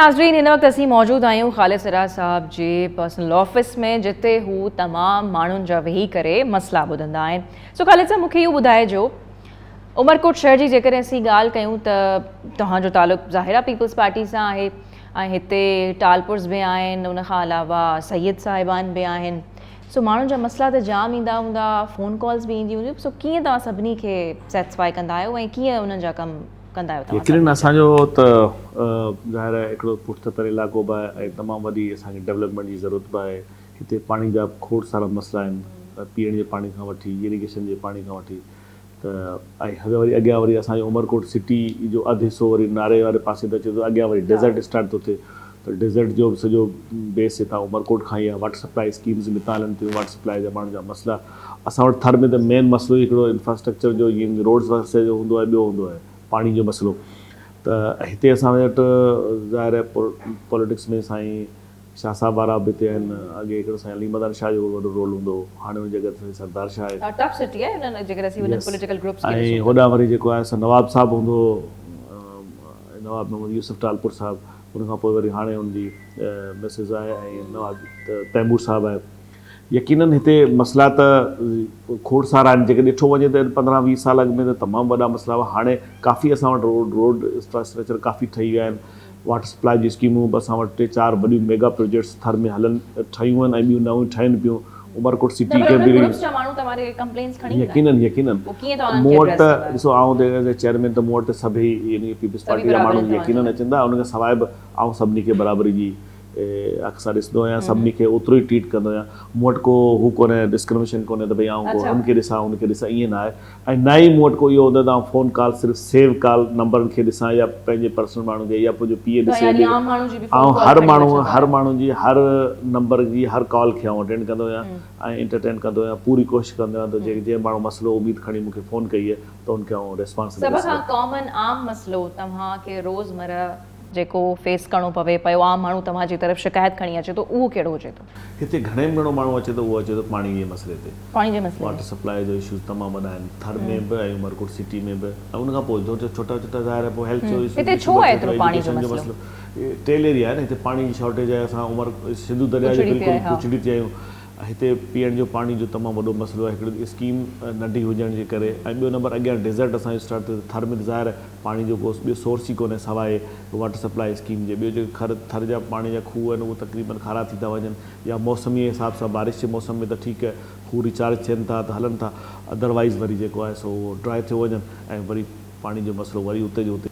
नाज़रीन हिन वक्त असीं मौजूद आहियूं ख़ालिद सिराज साहब जे पर्सनल ऑफिस में जिते हू तमाम माण्हुनि जा वेही करे मसला ॿुधंदा आहिनि। सो ख़ालिद साहब मूंखे इहो ॿुधाइजो, उमरकोट शहर जी जेकॾहिं असीं ॻाल्हि कयूं त तव्हांजो तालुक़ु ज़ाहिरा पीपल्स पार्टी सां आहे ऐं हिते टालपुर्स बि आहिनि, उन खां अलावा सैयद साहिबान बि आहिनि। सो माण्हुनि जा मसला त जाम ईंदा हूंदा, फ़ोन कॉल्स बि ईंदी हूंदियूं। सो कीअं तव्हां सभिनी खे सेटिस्फाई कंदा आहियो ऐं कीअं उन्हनि जा कमु कंदा आहियो तव्हां? यकीनन असांजो त ज़ाहिर आहे हिकिड़ो पुठितर इलाइक़ो बि आहे ऐं तमामु वॾी असांखे डेवलपमेंट जी ज़रूरत बि आहे। हिते पाणी जा खोड़ सारा मसइला आहिनि, पीअण जे पाणी खां वठी इरिगेशन जे पाणी खां वठी त ऐं वरी अॻियां वरी असांजो उमरकोट सिटी जो अधु हिसो वरी नारे वारे पासे ते अचे थो, अॻियां वरी डेज़र्ट स्टार्ट थो थिए त डेज़र्ट जो बि सॼो बेस हितां उमरकोट खां ई आहे। वाटर सप्लाई स्कीम्स बि हितां हलनि थियूं, वाटर सप्लाई जा माण्हुनि जा मसइला। असां वटि थर में त मेन मसइलो हिकिड़ो इंफ्रास्ट्रक्चर जो जीअं रोड्स वसे जो हूंदो आहे, ॿियो हूंदो आहे पाणी जो मसइलो। त हिते असां वटि ज़ाहिर आहे पॉलिटिक्स में साईं शाह साहब वारा बि हिते आहिनि। अॻे हिकिड़ो साईं अली मदन शाह जो वॾो रोल हूंदो हो, हाणे हुन जॻह ते सरदार शाह आहे। ऐं होॾां वरी जेको आहे असां नवाब साहब हूंदो हो, नवाब मोहम्मद यूसुफ टालपुर साहब। उनखां पोइ वरी हाणे हुनजी मिसिस आहे ऐं नवाब तैमूर साहब आहे। यकीनन हिते मसइला त खोड़ सारा आहिनि। जेके ॾिठो वञे त 15-20 साल अॻु में त तमामु वॾा मसइला हुआ। हाणे काफ़ी असां वटि रोड इंफ्रास्ट्रक्चर काफ़ी ठही विया आहिनि। वाटर सप्लाई जी स्कीमूं बि असां वटि 3-4 वॾियूं मेगा प्रोजेक्ट्स थर में हलनि ठहियूं आहिनि ऐं ॿियूं नयूं ठहनि पियूं। उमरकोट सिटी खे बि यकीनन मूं वटि त ॾिसो, आउं एज़ ए चेयरमैन त मूं वटि सभई यानी पीपल्स पार्टी जा माण्हू यकीनन अचनि था। उनखां सवाइ बि आउं सभिनी खे बराबरी जी अक्सर ॾिसंदो आहियां, सभिनी खे ओतिरो ई ट्रीट कंदो आहियां। मूं वटि को हू कोन्हे, डिस्क्रिमिनेशन कोन्हे त भई आउं को हुनखे ॾिसां हुनखे ॾिसां, ईअं न आहे। ऐं न ई मूं वटि को इहो हूंदो त आउं फ़ोन कॉल सिर्फ़ु सेव कॉल नंबरनि खे ॾिसां या पंहिंजे पर्सनल माण्हू खे या पोइ जो पीए ॾिसे। ऐं हर माण्हू जी हर नंबर जी हर कॉल खे आउं अटेंड कंदो आहियां ऐं एंटरटेन कंदो आहियां। पूरी कोशिशि कंदो आहियां त जंहिं माण्हू मसइलो उमेदु खणी मूंखे फ़ोन कई आहे त हुनखे आउं रिस्पॉन्स। सभ खां कॉमन आम मसइलो तव्हांखे रोज़मर्रा जेको फेस करिणो पवे पियो, आम माण्हू तव्हांजी तरफ़ शिकायत खणी अचे थो, उहो कहिड़ो हुजे थो? हिते घणे में घणो माण्हू अचे थो, उहो अचे थो पाणी जे मसइले ते। पाणी जे मसइले, वाटर सप्लाई जो इशूज़ तमामु वॾा आहिनि थर में बि ऐं उमरकोट सिटी में बि। ऐं उनखां पोइ छोटा छोटा ज़ाहिर आहे पोइ हेल्थ जो इशू, हिते छो आहे एतिरो पाणी जो मसइलो? टेल एरिया आहे न, हिते पाणी जी शॉर्टेज आहे। असां सिंधु दरिया जे बिल्कुलु पुछड़ी ते आहियूं। हिते पीअण जो पाणी जो तमामु वॾो मसइलो आहे। हिकिड़ी स्कीम नंढी हुजण जे करे ऐं ॿियो नंबर अॻियां डेज़र्ट असांजो स्टार्ट थियो। थर में ज़ाहिर पाणी जो को ॿियो सोर्स ई कोन्हे सवाइ वाटर सप्लाई स्कीम जे। ॿियो जेके थर जा पाणी जा खूह आहिनि उहे तक़रीबन ख़राब थी था वञनि, या मौसमी जे हिसाब सां बारिश जे मौसम में त ठीकु आहे हू रिचार्ज थियनि था त हलनि था, अदरवाइज़ वरी जेको आहे सो ड्राए थियो वञनि ऐं वरी पाणी जो मसइलो वरी उते जो उते